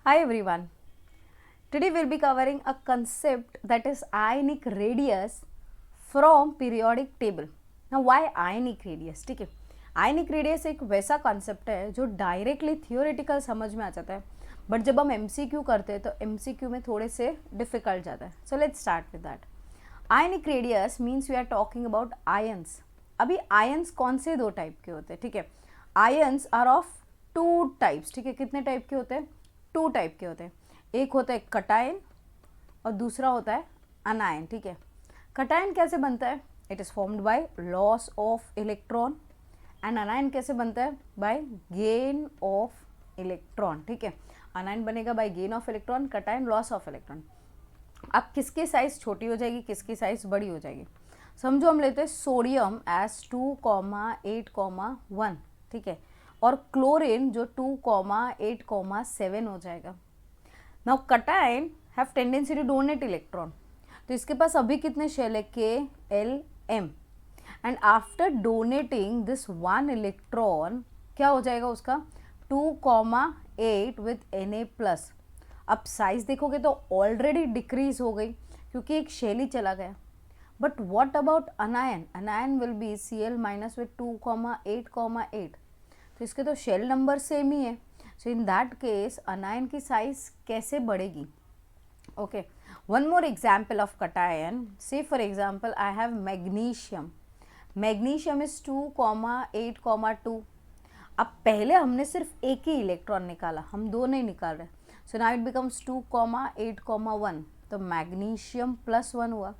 Hi everyone. Today we'll be covering a concept that is ionic radius from periodic table. Now why ionic radius? ठीक है, ionic radius एक वैसा concept है जो directly theoretical समझ में आ जाता है, बट जब हम MCQ करते हैं तो MCQ में थोड़े से डिफिकल्ट जाता है. So let's start with that. Ionic radius means we are talking about ions. अभी आयंस कौन से दो टाइप के होते हैं? ठीक है, ions are of two types. ठीक है, कितने टाइप के होते हैं? टू टाइप के होते हैं. एक होता है कटायन और दूसरा होता है अनायन. ठीक है, कटायन कैसे बनता है? It is formed by loss of electron. And anion कैसे बनता है? By gain of electron. ठीक है, अनायन बनेगा by gain of electron, cation loss of electron. अब किसकी साइज छोटी हो जाएगी, किसकी साइज बड़ी हो जाएगी? समझो हम लेते हैं सोडियम एज 2,8,1. ठीक है, और क्लोरीन जो 2,8,7 हो जाएगा. Now cation have tendency to donate electron. तो इसके पास अभी कितने शेल है? KLM. And after donating this one electron क्या हो जाएगा उसका? 2,8 विथ Na+. अब साइज देखोगे तो ऑलरेडी डिक्रीज हो गई क्योंकि एक शेल ही चला गया. But what about अनायन? अनायन will be Cl- with 2,8,8. तो इसके तो शेल नंबर सेम ही है. सो इन दैट केस अनायन की साइज कैसे बढ़ेगी? Okay, one more example of cation. Say for example I have magnesium. Magnesium is 2,8,2. अब पहले हमने सिर्फ एक ही इलेक्ट्रॉन निकाला, हम दो नहीं निकाल रहे. So now it becomes 2,8,1. तो मैग्नीशियम +1 हुआ.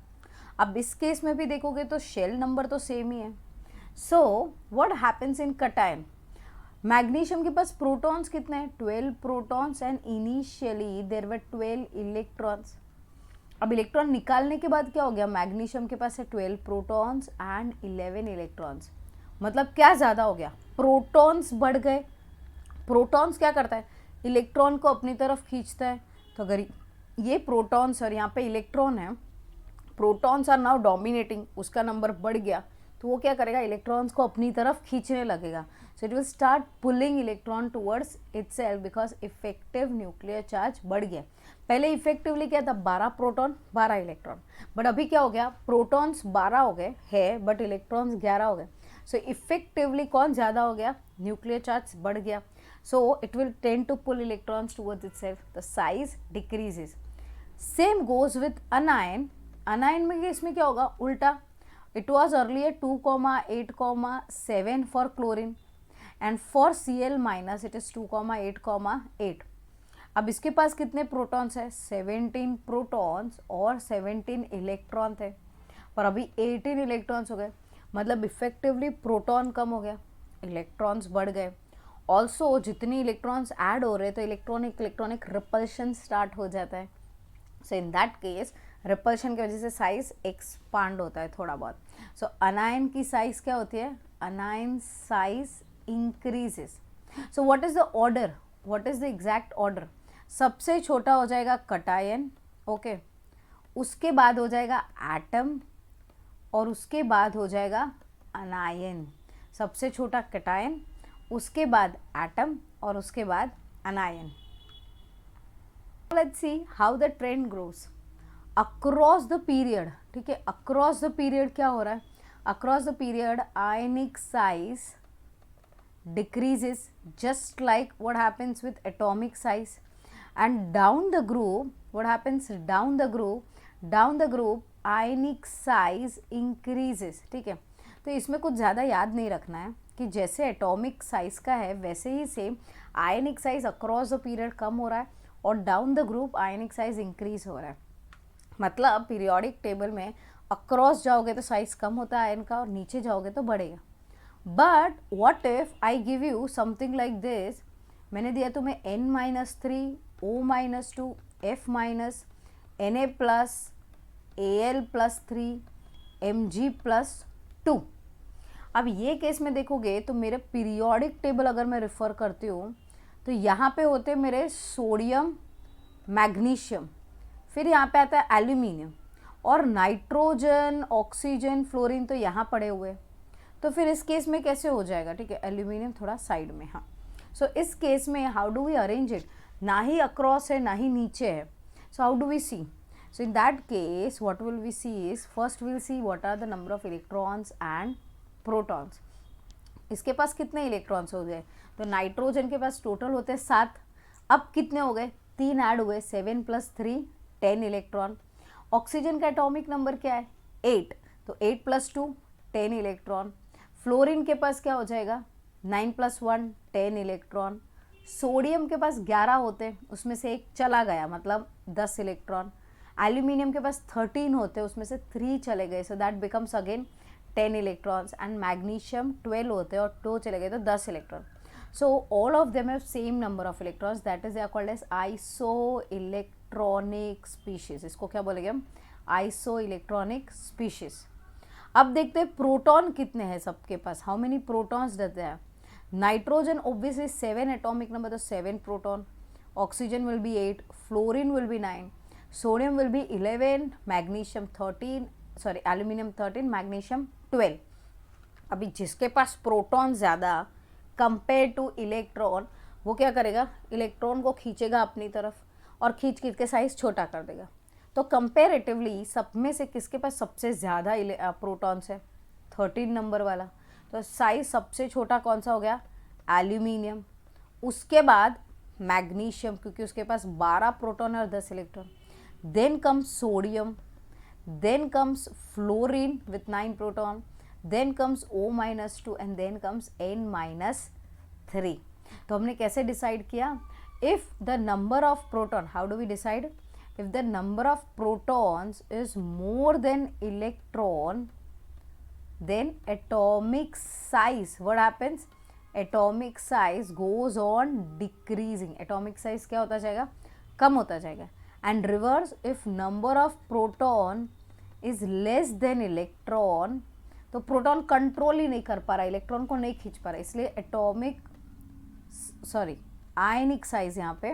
अब इस केस में भी देखोगे तो शेल नंबर तो सेम ही है. So what happens in cation? Magnesium के पास प्रोटॉन्स कितने हैं? 12 protons. And initially there were 12 electrons. अब इलेक्ट्रॉन निकालने के बाद क्या हो गया? मैग्नीशियम के पास है 12 प्रोटॉन्स एंड 11 इलेक्ट्रॉन्स. मतलब क्या ज़्यादा हो गया? प्रोटॉन्स बढ़ गए. प्रोटॉन्स क्या करता है? इलेक्ट्रॉन को अपनी तरफ खींचता है. तो अगर ये प्रोटॉन्स और यहाँ पे इलेक्ट्रॉन है, प्रोटॉन्स आर नाउ डोमिनेटिंग, उसका नंबर बढ़ गया, तो वो क्या करेगा? इलेक्ट्रॉन्स को अपनी तरफ खींचने लगेगा. सो it will start pulling electron towards itself because effective nuclear charge बढ़ गया. पहले इफेक्टिवली क्या था? 12 प्रोटॉन 12 इलेक्ट्रॉन. बट अभी क्या हो गया? प्रोटॉन्स 12 हो गए है बट इलेक्ट्रॉन्स 11 हो गए. सो इफेक्टिवली कौन ज़्यादा हो गया? न्यूक्लियर चार्ज बढ़ गया. So it will tend to pull electrons towards itself. The size decreases. Same goes with anion. Anion में इसमें क्या होगा? उल्टा. It was earlier 2,8,7 for chlorine and for Cl- it is 2,8,8. अब इसके पास कितने प्रोटॉन्स है? 17 प्रोटॉन्स और 17 इलेक्ट्रॉन थे, पर अभी 18 इलेक्ट्रॉन्स हो गए. मतलब इफेक्टिवली प्रोटॉन कम हो गया, इलेक्ट्रॉन्स बढ़ गए. ऑल्सो जितनी इलेक्ट्रॉन्स ऐड हो रहे तो इलेक्ट्रॉनिक रिपल्शन स्टार्ट हो जाता है. सो इन दैट केस रिपल्शन की वजह से साइज एक्सपांड होता है थोड़ा बहुत. सो अनायन की साइज क्या होती है? अनायन size increases. So what is the order? What is the exact order? सबसे छोटा हो जाएगा कटायन. ओके, उसके बाद हो जाएगा एटम और उसके बाद हो जाएगा अनायन. सबसे छोटा कटायन, उसके बाद एटम और उसके बाद अनायन. Let's see how the trend grows across the period. ठीक है, across the period क्या हो रहा है? Across the period ionic size decreases just like what happens with atomic size. And down the group what happens? Down the group ionic size increases. ठीक है, तो इसमें कुछ ज़्यादा याद नहीं रखना है कि जैसे एटॉमिक साइज का है वैसे ही same ionic size across the period कम हो रहा है और down the group ionic size increase हो रहा है. मतलब पीरियोडिक टेबल में अक्रॉस जाओगे तो साइज कम होता है आयन का और नीचे जाओगे तो बढ़ेगा. But what if I give you something like this. मैंने दिया तुम्हें N-3, O-2, F-, Na+, Al+3, Mg+2. अब ये केस में देखोगे तो मेरे पीरियोडिक टेबल अगर मैं रेफर करती हूँ तो यहाँ पे होते मेरे सोडियम, मैग्नीशियम, फिर यहाँ पे आता है एल्यूमिनियम और नाइट्रोजन, ऑक्सीजन, फ्लोरीन तो यहाँ पड़े हुए. तो फिर इस केस में कैसे हो जाएगा? ठीक है, एल्यूमिनियम थोड़ा साइड में. हाँ, सो इस केस में how do we arrange it? ना ही अक्रॉस है ना ही नीचे है. So how do we see? So in that case what will we see is, first we'll see what are the number of electrons and protons. इसके पास कितने electrons हो गए? तो नाइट्रोजन के पास टोटल होते हैं 7. अब कितने हो गए? 3 ऐड हुए, 7 + 3 10 इलेक्ट्रॉन. ऑक्सीजन का एटॉमिक नंबर क्या है? 8. तो 8 + 2 10 इलेक्ट्रॉन. फ्लोरीन के पास क्या हो जाएगा? 9 + 1 10 इलेक्ट्रॉन. सोडियम के पास 11 होते, उसमें से एक चला गया, मतलब 10 इलेक्ट्रॉन. एल्यूमिनियम के पास 13 होते, उसमें से 3 चले गए, so that becomes again 10 electrons. And magnesium 12 होते और 2 चले गए तो 10 electron. So all of them have same number of electrons, that is they are called as isoelectronic species. इसको क्या बोलेंगे हम? Isoelectronic species. अब देखते हैं प्रोटॉन कितने हैं सबके पास. हाउ मेनी प्रोटॉन्स डज हैं? नाइट्रोजन ऑब्वियसली 7 एटॉमिक नंबर, तो 7 proton. Oxygen will B 8, fluorine will be 9, sodium will be 11, magnesium 13, sorry aluminium 13, magnesium 12. अभी जिसके पास प्रोटॉन ज़्यादा कंपेयर टू इलेक्ट्रॉन, वो क्या करेगा? इलेक्ट्रॉन को खींचेगा अपनी तरफ और खींच के साइज छोटा कर देगा. तो कंपेरेटिवली सब में से किसके पास सबसे ज़्यादा प्रोटॉन्स है? 13 नंबर वाला. तो साइज सबसे छोटा कौन सा हो गया? एल्यूमिनियम. उसके बाद मैग्नीशियम, क्योंकि उसके पास 12 प्रोटॉन और 10 electron. Then comes sodium, then comes fluorine with 9 proton, then comes O-2 and then comes N-3. तो हमने कैसे डिसाइड किया? If the number of proton, how do we decide? If the number of protons is more than electron, then atomic size, what happens? Atomic size goes on decreasing. Atomic size क्या होता जाएगा? कम होता जाएगा. And reverse, if number of proton is less than electron, तो proton control ही नहीं कर पा रहा, इलेक्ट्रॉन को नहीं खींच पा रहा, इसलिए आयनिक साइज, यहाँ पे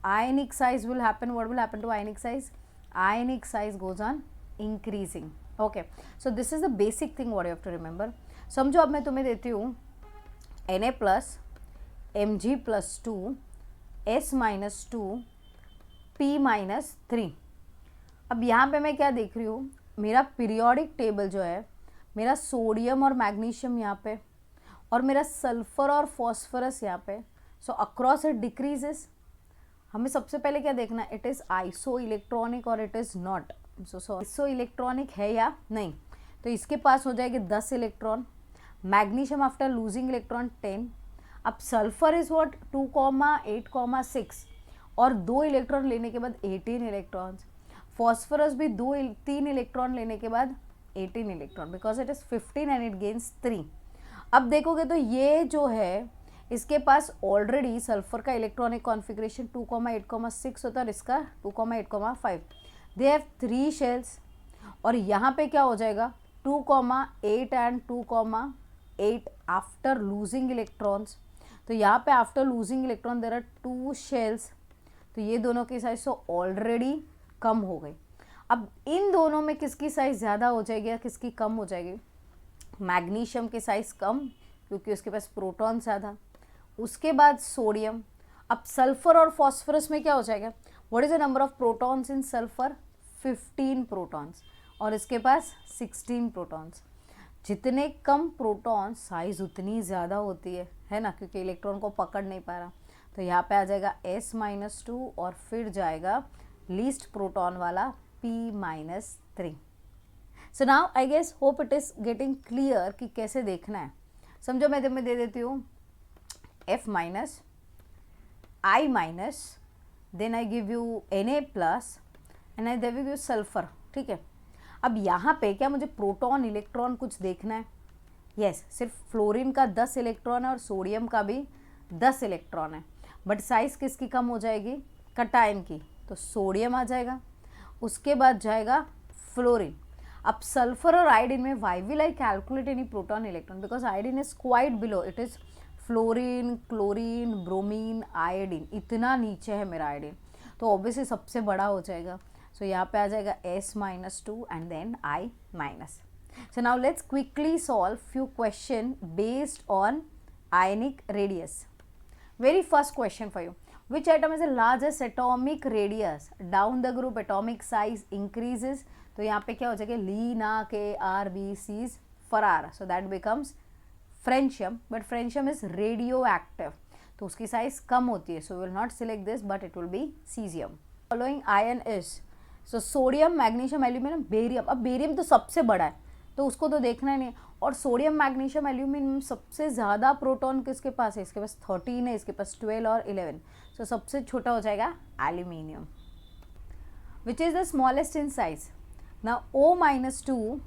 ionic size will happen. What will happen to ionic size? Ionic size goes on increasing. Okay, so this is the basic thing what you have to remember. समझो अब मैं तुम्हें देती हूँ Na+, Mg+2, S-2, P-3. अब यहाँ पे मैं क्या देख रही हूँ? मेरा पीरियोडिक टेबल जो है, मेरा सोडियम और मैग्नीशियम यहाँ पे, और मेरा सल्फर और फॉस्फोरस यहाँ पे. सो अक्रॉस इट डिक्रीजेस. हमें सबसे पहले क्या देखना है? इट इज़ आइसो इलेक्ट्रॉनिक और it is not. So iso electronic है या नहीं? तो इसके पास हो जाएगी 10 electron. Magnesium after losing electron 10. अब सल्फर इज वॉट? 2,8,6 और 2 इलेक्ट्रॉन लेने के बाद 18 इलेक्ट्रॉन्स. फॉस्फोरस भी 3 इलेक्ट्रॉन लेने के बाद 18 electron, because it is 15 and it gains 3. अब देखोगे तो ये जो है, इसके पास ऑलरेडी सल्फर का इलेक्ट्रॉनिक कॉन्फ़िगरेशन 2,8,6 होता है और इसका 2,8,5. They have 3 shells. और यहाँ पे क्या हो जाएगा? 2,8 एंड 2,8 आफ्टर लूजिंग इलेक्ट्रॉन्स. तो यहाँ पे after losing electron there are 2 shells. तो ये दोनों की साइज तो ऑलरेडी कम हो गई. अब इन दोनों में किसकी साइज ज़्यादा हो जाएगी या किसकी कम हो जाएगी? मैग्नीशियम की साइज कम, क्योंकि उसके पास प्रोटॉन ज़्यादा. उसके बाद सोडियम. अब सल्फर और फॉस्फोरस में क्या हो जाएगा? What is the number of protons in sulphur? 15 protons. और इसके पास 16 प्रोटॉन्स. जितने कम प्रोटॉन साइज उतनी ज़्यादा होती है ना, क्योंकि इलेक्ट्रॉन को पकड़ नहीं पा रहा. तो यहाँ पे आ जाएगा S-2 और फिर जाएगा लीस्ट प्रोटॉन वाला P-3. So now I guess hope it is getting clear कि कैसे देखना है. समझो मैं तुम्हें दे देती हूँ F-, I-, then I give you Na+ and I give you sulphur. ठीक है. अब यहाँ पे क्या मुझे प्रोटॉन इलेक्ट्रॉन कुछ देखना है? यस, सिर्फ फ्लोरीन का 10 इलेक्ट्रॉन है और सोडियम का भी 10 इलेक्ट्रॉन है. बट साइज़ किसकी कम हो जाएगी? कटायन की. तो सोडियम आ जाएगा. उसके बाद जाएगा फ्लोरीन. अब सल्फर और आयोडीन में why will I calculate any proton electron? Because iodine is quite below. It is fluorine, chlorine, bromine, iodine. इतना नीचे है मेरा आयोडीन, तो ऑब्वियसली सबसे बड़ा हो जाएगा. सो यहाँ पे आ जाएगा S-2 and then I-. So now let's quickly solve few question based on ionic radius. Very first question for you. Which atom has the largest atomic radius? Down the group atomic size increases. तो यहाँ पे क्या हो जाएगा? ली ना के R B Cs फरार. So that becomes francium. But francium is radio active, तो उसकी साइज कम होती है. So will not select this but it will be caesium. Following ion is so sodium, magnesium, aluminium, barium. अब barium तो सबसे बड़ा है तो उसको तो देखना ही नहीं. और सोडियम, मैग्नीशियम, एल्यूमिनियम सबसे ज़्यादा प्रोटॉन किसके पास है? इसके पास 13 है, इसके पास 12 और 11. सो सबसे छोटा हो जाएगा aluminium. Which is the smallest in size? ना O-2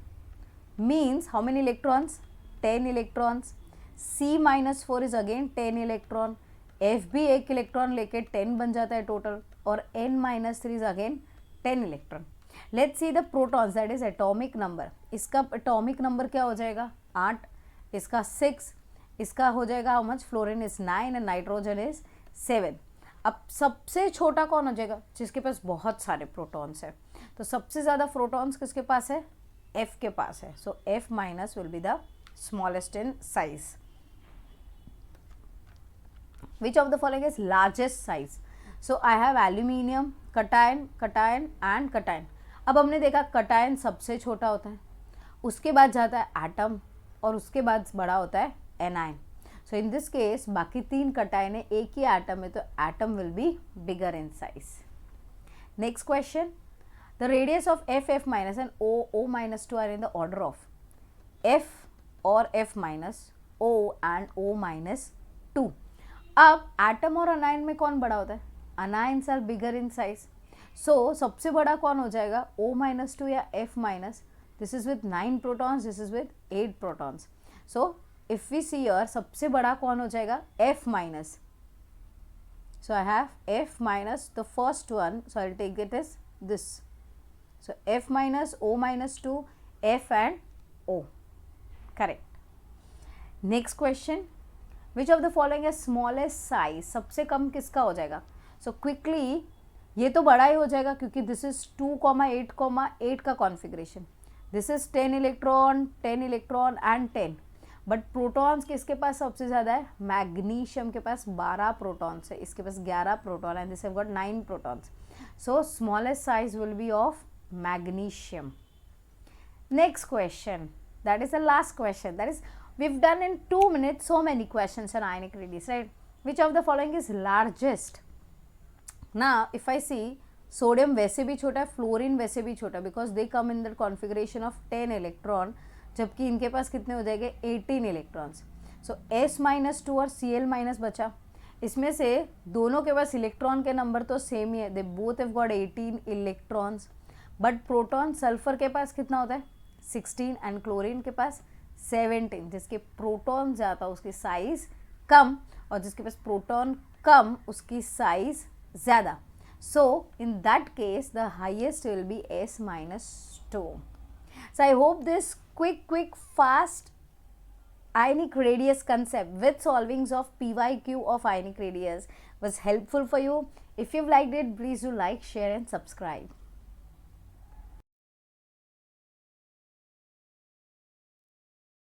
means how many electrons? 10 electrons. C-4 is again 10 electron. F भी एक इलेक्ट्रॉन लेके 10 बन जाता है टोटल. और N-3 is again 10 electron. Let's see the protons, that is atomic number. इसका atomic number क्या हो जाएगा? 8. इसका 6. इसका हो जाएगा how much? Fluorine is 9 and nitrogen is 7. अब सबसे छोटा कौन हो जाएगा? जिसके पास बहुत सारे प्रोटॉन्स है. तो सबसे ज़्यादा प्रोटॉन्स किसके पास है? F के पास है. So F- will be the smallest in size. Which of the following is largest size? So I have aluminium, cation, cation and cation. अब हमने देखा cation सबसे छोटा होता है, उसके बाद जाता है एटम और उसके बाद बड़ा होता है anion. So in this case बाकी 3 cation है, एक ही एटम है, तो atom will be bigger in size. Next question. The radius of F minus and O-2 are in the order of F or F minus, O and O-2. अब atom और अनायन में कौन बड़ा होता है? Anions are bigger in size. So सबसे बड़ा कौन हो जाएगा? O-2 या F minus. This is with 9 protons, this is with 8 protons. So if we see here सबसे बड़ा कौन हो जाएगा? F minus. So I have F minus, the first one, so I will take it is this. So F minus, O-2, F and O. Correct. Next question. Which of the following is smallest size? सबसे कम किसका हो जाएगा? So quickly ये तो बड़ा ही हो जाएगा क्योंकि this is 2,8,8 का configuration. This is 10 electron, 10 electron and 10. But protons किसके पास सबसे ज़्यादा है? मैग्नीशियम के पास 12 प्रोटॉन्स है, इसके पास 11 proton and this have got 9 protons. So smallest size will be of magnesium. Next question, that is the last question, that is we've done in 2 minutes so many questions on ionic radius, right? Which of the following is largest? Now if I see sodium वैसे भी छोटा है, fluorine वैसे भी छोटा, because they come in the configuration of 10 electron, जबकि इनके पास कितने हो जाएंगे? 18 electrons. So S-2 और Cl- बचा. इसमें से दोनों के पास इलेक्ट्रॉन के नंबर तो सेम ही है, they both have got 18 electrons. But proton sulphur के पास कितना होता है? 16 एंड क्लोरीन के पास 17. जिसके प्रोटॉन ज़्यादा उसकी साइज कम, और जिसके पास प्रोटॉन कम उसकी साइज ज़्यादा. So in that case the highest will be S-2. So I hope this quick fast ionic radius concept with solvings of PYQ of ionic radius was helpful for you. If you've liked it, please do like, share and subscribe.